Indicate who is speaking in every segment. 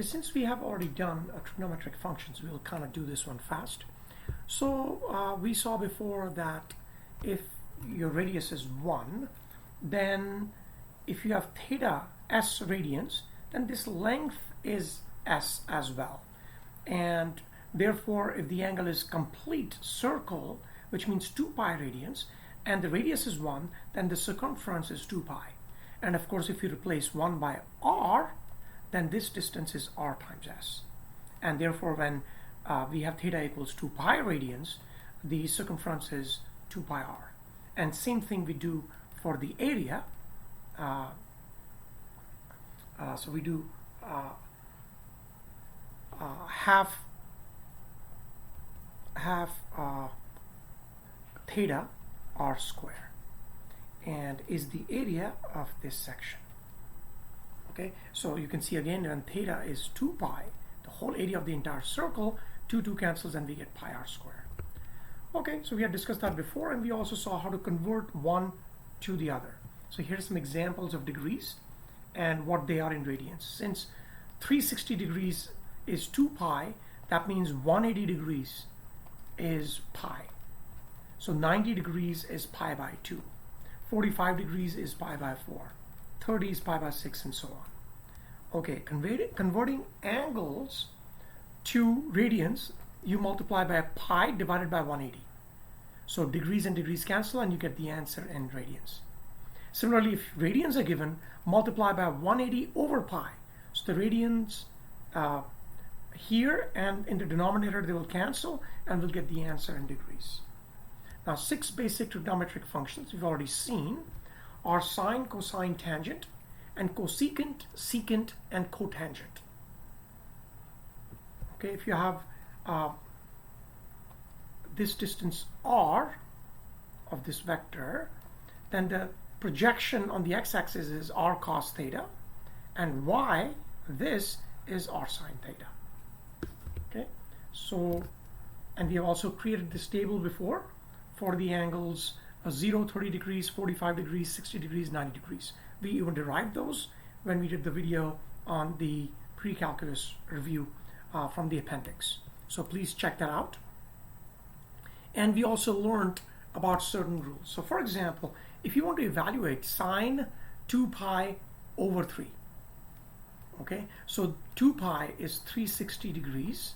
Speaker 1: Since we have already done trigonometric functions, we'll kind of do this one fast. So we saw before that if your radius is 1, then if you have theta s radians, then this length is s as well. And therefore, if the angle is complete circle, which means 2 pi radians, and the radius is 1, then the circumference is 2 pi. And of course, if you replace 1 by r, then this distance is r times s. And therefore, when we have theta equals 2 pi radians, the circumference is 2 pi r. And same thing we do for the area. So we do half theta r square, and is the area of this section. Okay, so you can see again when theta is 2 pi, the whole area of the entire circle, 2 cancels and we get pi r square. Okay, so we had discussed that before, and we also saw how to convert one to the other. So here's some examples of degrees and what they are in radians. Since 360 degrees is 2 pi, that means 180 degrees is pi. So 90 degrees is pi by 2. 45 degrees is pi by 4. 30 is pi by 6, and so on. Okay, converting angles to radians, you multiply by pi divided by 180. So degrees and degrees cancel and you get the answer in radians. Similarly, if radians are given, multiply by 180 over pi. So the radians here and in the denominator, they will cancel and we'll get the answer in degrees. Now, 6 basic trigonometric functions we've already seen are sine, cosine, tangent, and cosecant, secant, and cotangent. Okay, if you have this distance r of this vector, then the projection on the x-axis is r cos theta, and y, this is r sine theta. Okay, so, and we have also created this table before for the angles 0, 30 degrees, 45 degrees, 60 degrees, 90 degrees. We even derived those when we did the video on the pre-calculus review from the appendix. So please check that out. And we also learned about certain rules. So for example, if you want to evaluate sine 2 pi over 3, okay, so 2 pi is 360 degrees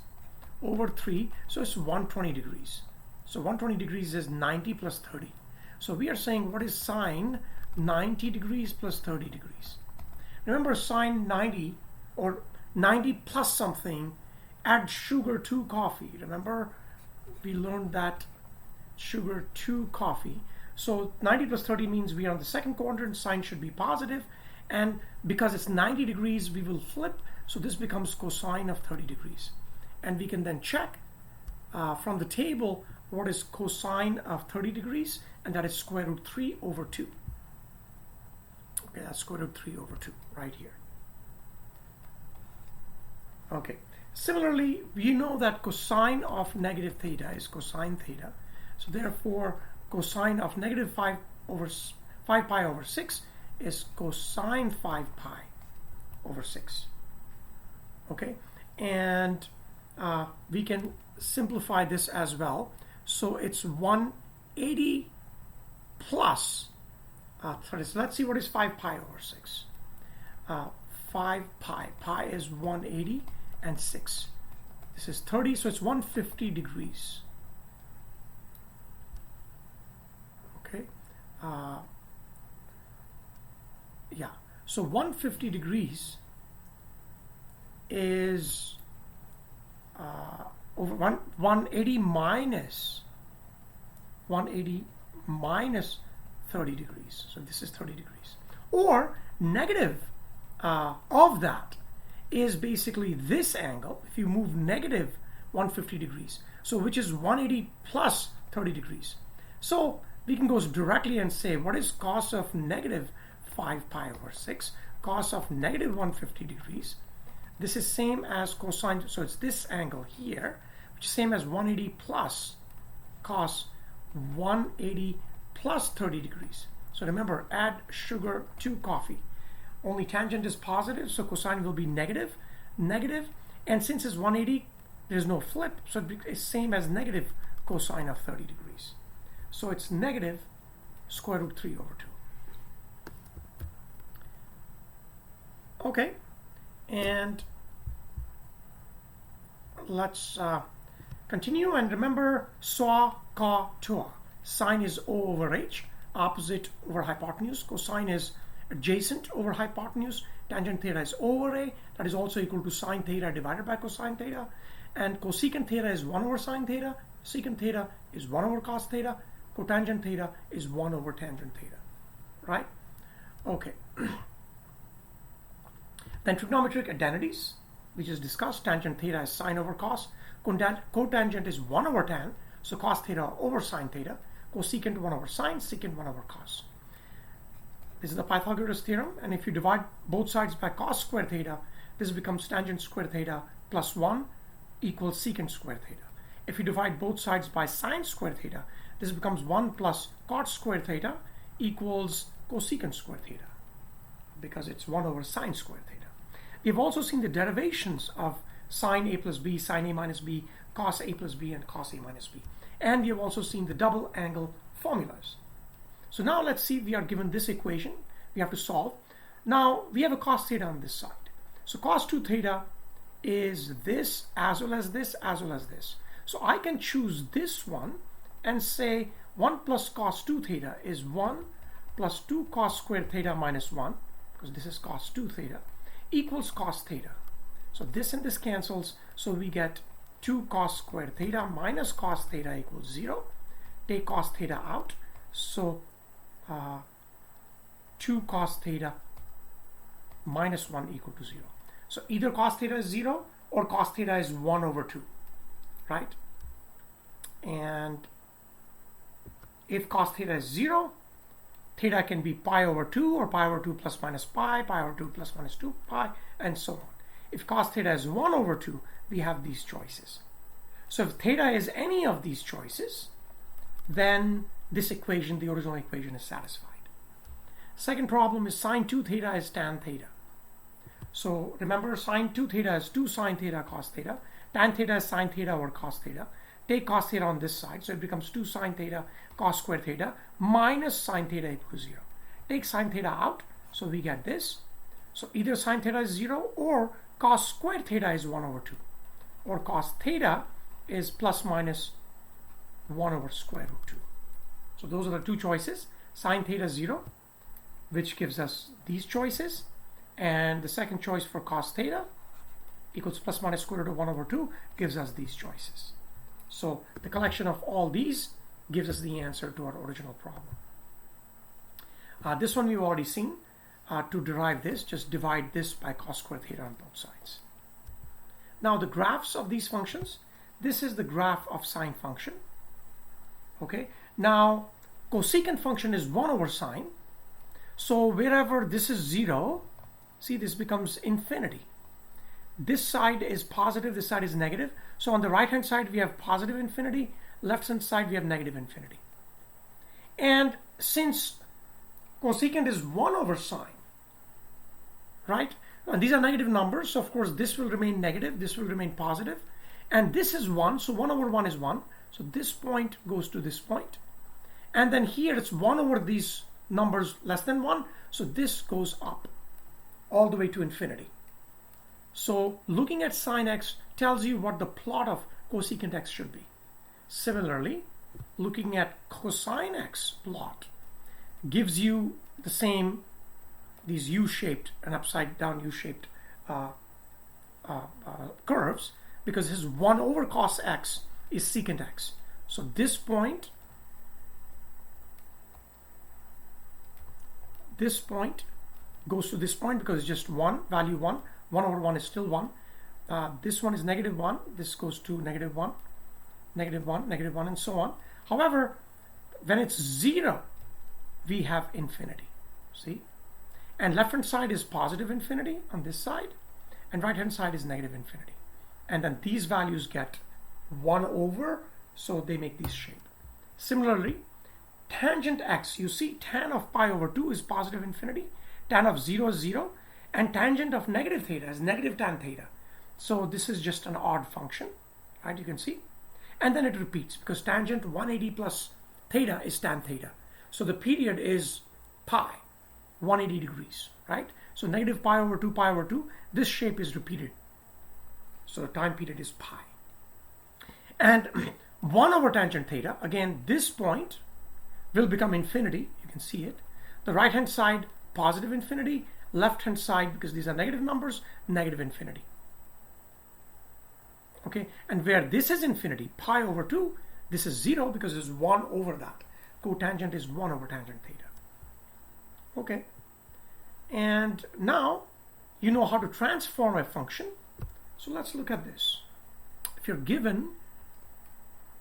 Speaker 1: over 3, so it's 120 degrees. So 120 degrees is 90 plus 30. So we are saying what is sine 90 degrees plus 30 degrees. Remember, sine 90 or 90 plus something, add sugar to coffee. Remember, we learned that sugar to coffee. So 90 plus 30 means we are on the second quadrant, sine should be positive, and because it's 90 degrees, we will flip, so this becomes cosine of 30 degrees. And we can then check from the table what is cosine of 30 degrees, and that is square root 3 over 2. Okay, that's square root 3 over 2 right here. Okay, similarly, we know that cosine of negative theta is cosine theta. So therefore, cosine of negative 5 pi over 6 is cosine 5 pi over 6. Okay, and we can simplify this as well. So it's 180 plus 30. So let's see what is 5 pi over 6. 5 pi is 180 and 6. This is 30, so it's 150 degrees. Okay. Yeah. So 150 degrees is over 180 minus 30 degrees. So this is 30 degrees. Or negative of that is basically this angle. If you move negative 150 degrees, so which is 180 plus 30 degrees. So we can go directly and say what is cos of negative 5 pi over 6, cos of negative 150 degrees. This is same as cosine, so it's this angle here, which is same as 180 plus cos 180 plus 30 degrees. So remember, add sugar to coffee. Only tangent is positive, so cosine will be negative. negative, and since it's 180, there's no flip, so it's same as negative cosine of 30 degrees. So it's negative square root 3 over 2. Okay, and let's continue, and remember saw, ca, tua. Sine is O over H, opposite over hypotenuse. Cosine is adjacent over hypotenuse. Tangent theta is O over A, that is also equal to sine theta divided by cosine theta. And cosecant theta is 1 over sine theta. Secant theta is 1 over cos theta. Cotangent theta is 1 over tangent theta, right? Okay. Then trigonometric identities, we just discussed. Tangent theta is sine over cos. Cotangent is 1 over tan, so cos theta over sine theta. Cosecant 1 over sine, secant 1 over cos. This is the Pythagoras theorem, and if you divide both sides by cos square theta, this becomes tangent square theta plus 1 equals secant square theta. If you divide both sides by sine square theta, this becomes 1 plus cot square theta equals cosecant square theta, because it's 1 over sine square theta. We've also seen the derivations of sine A plus B, sine A minus B, cos A plus B, and cos A minus B. And we have also seen the double angle formulas. So now let's see, we are given this equation we have to solve. Now we have a cos theta on this side. So cos 2 theta is this as well as this as well as this. So I can choose this one and say 1 plus cos 2 theta is 1 plus 2 cos square theta minus 1, because this is cos 2 theta, equals cos theta. So this and this cancels, so we get 2 cos square theta minus cos theta equals 0. Take cos theta out, so 2 cos theta minus 1 equal to 0. So either cos theta is 0 or cos theta is 1 over 2, right? And if cos theta is 0, theta can be pi over 2 or pi over 2 plus minus pi, pi over 2 plus minus 2 pi, and so on. If cos theta is 1 over 2, we have these choices. So if theta is any of these choices, then this equation, the original equation, is satisfied. Second problem is sine 2 theta is tan theta. So remember, sine 2 theta is 2 sine theta cos theta. Tan theta is sine theta over cos theta. Take cos theta on this side, so it becomes 2 sine theta cos square theta minus sine theta equals 0. Take sine theta out, so we get this. So either sine theta is 0 or cos square theta is 1 over 2. Or cos theta is plus minus 1 over square root 2. So those are the two choices. Sine theta 0, which gives us these choices. And the second choice for cos theta equals plus minus square root of 1 over 2 gives us these choices. So the collection of all these gives us the answer to our original problem. This one we've already seen. To derive this, just divide this by cos square theta on both sides. Now the graphs of these functions, this is the graph of sine function. Okay, now cosecant function is 1 over sine. So wherever this is 0, see, this becomes infinity. This side is positive, this side is negative. So on the right hand side we have positive infinity, left hand side we have negative infinity. And since cosecant is 1 over sine, right? And these are negative numbers, so of course this will remain negative, this will remain positive, and this is 1, so 1 over 1 is 1. So this point goes to this point. And then here it's 1 over these numbers less than 1, so this goes up all the way to infinity. So looking at sine x tells you what the plot of cosecant x should be. Similarly, looking at cosine x plot gives you the same, these U-shaped and upside down U-shaped curves, because his 1 over cos x is secant x. So this point goes to this point because it's just 1, value 1. 1 over 1 is still 1. This one is negative 1. This goes to negative 1, negative 1, negative 1, and so on. However, when it's 0, we have infinity. See? And left hand side is positive infinity on this side, and right hand side is negative infinity. And then these values get 1 over, so they make this shape. Similarly, tangent x, you see tan of pi over 2 is positive infinity, tan of 0 is 0, and tangent of negative theta is negative tan theta. So this is just an odd function, right? You can see. And then it repeats because tangent 180 plus theta is tan theta. So the period is pi, 180 degrees, right? So negative pi over 2, pi over 2, this shape is repeated. So the time period is pi. And 1 over tangent theta, again, this point will become infinity. You can see it. The right-hand side, positive infinity. Left-hand side, because these are negative numbers, negative infinity. Okay, and where this is infinity, pi over 2, this is 0 because it's 1 over that. Cotangent is 1 over tangent theta. Okay, and now you know how to transform a function. So let's look at this. If you're given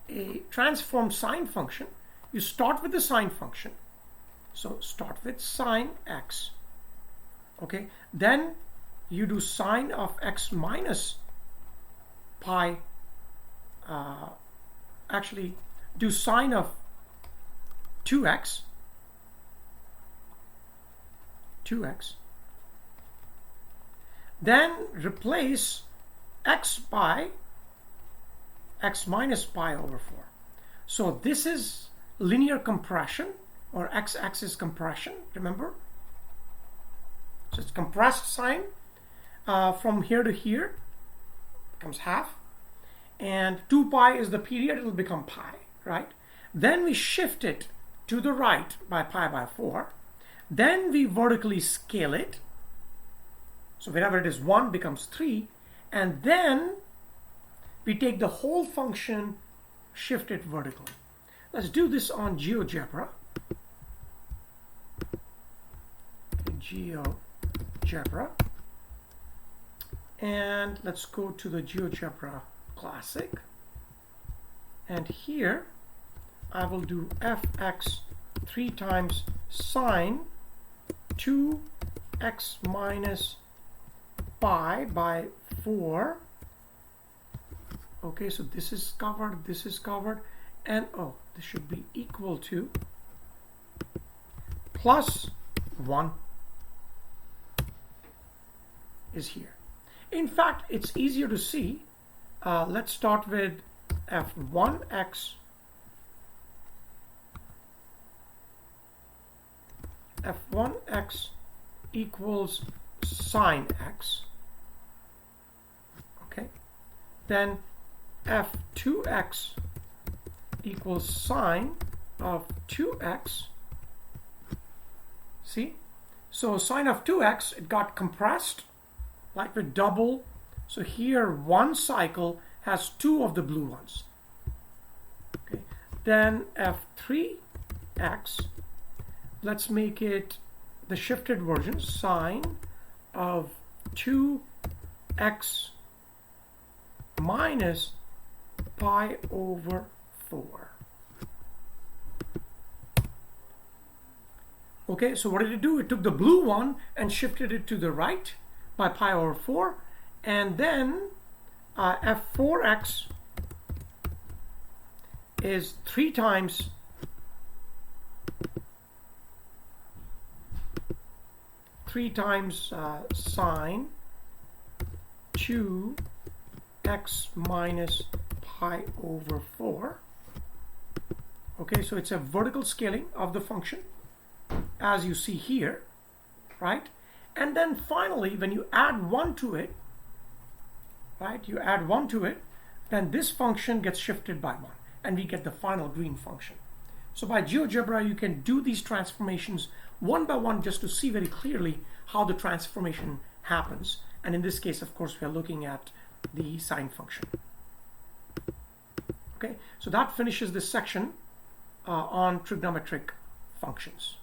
Speaker 1: a transformed sine function, you start with the sine function. So start with sine x. Okay, then you do sine of x minus pi, actually do sine of 2x, then replace x by x minus pi over 4. So this is linear compression, or x-axis compression, remember? So it's compressed sine from here to here, becomes half, and 2 pi is the period, it will become pi, right? Then we shift it to the right by pi by 4. Then we vertically scale it. So wherever it is 1 becomes 3. And then we take the whole function, shift it vertically. Let's do this on GeoGebra. GeoGebra. And let's go to the GeoGebra Classic. And here I will do fx 3 times sine 2x minus pi by 4. Okay, so this is covered, and oh, this should be equal to plus 1 is here. In fact, it's easier to see. Let's start with f1x equals sine x. Okay, then f2x equals sine of 2x. See, so sine of 2x, it got compressed like with double. So here one cycle has 2 of the blue ones. Okay, then f3x, let's make it the shifted version, sine of 2x minus pi over 4. Okay, so what did it do? It took the blue one and shifted it to the right by pi over 4, and then f4x is 3 times sine 2x minus pi over 4. Okay, so it's a vertical scaling of the function as you see here, right? And then finally, when you add 1 to it, right, you add 1 to it, then this function gets shifted by 1 and we get the final green function. So by GeoGebra, you can do these transformations one by one just to see very clearly how the transformation happens. And in this case, of course, we are looking at the sine function. Okay, so that finishes this section on trigonometric functions.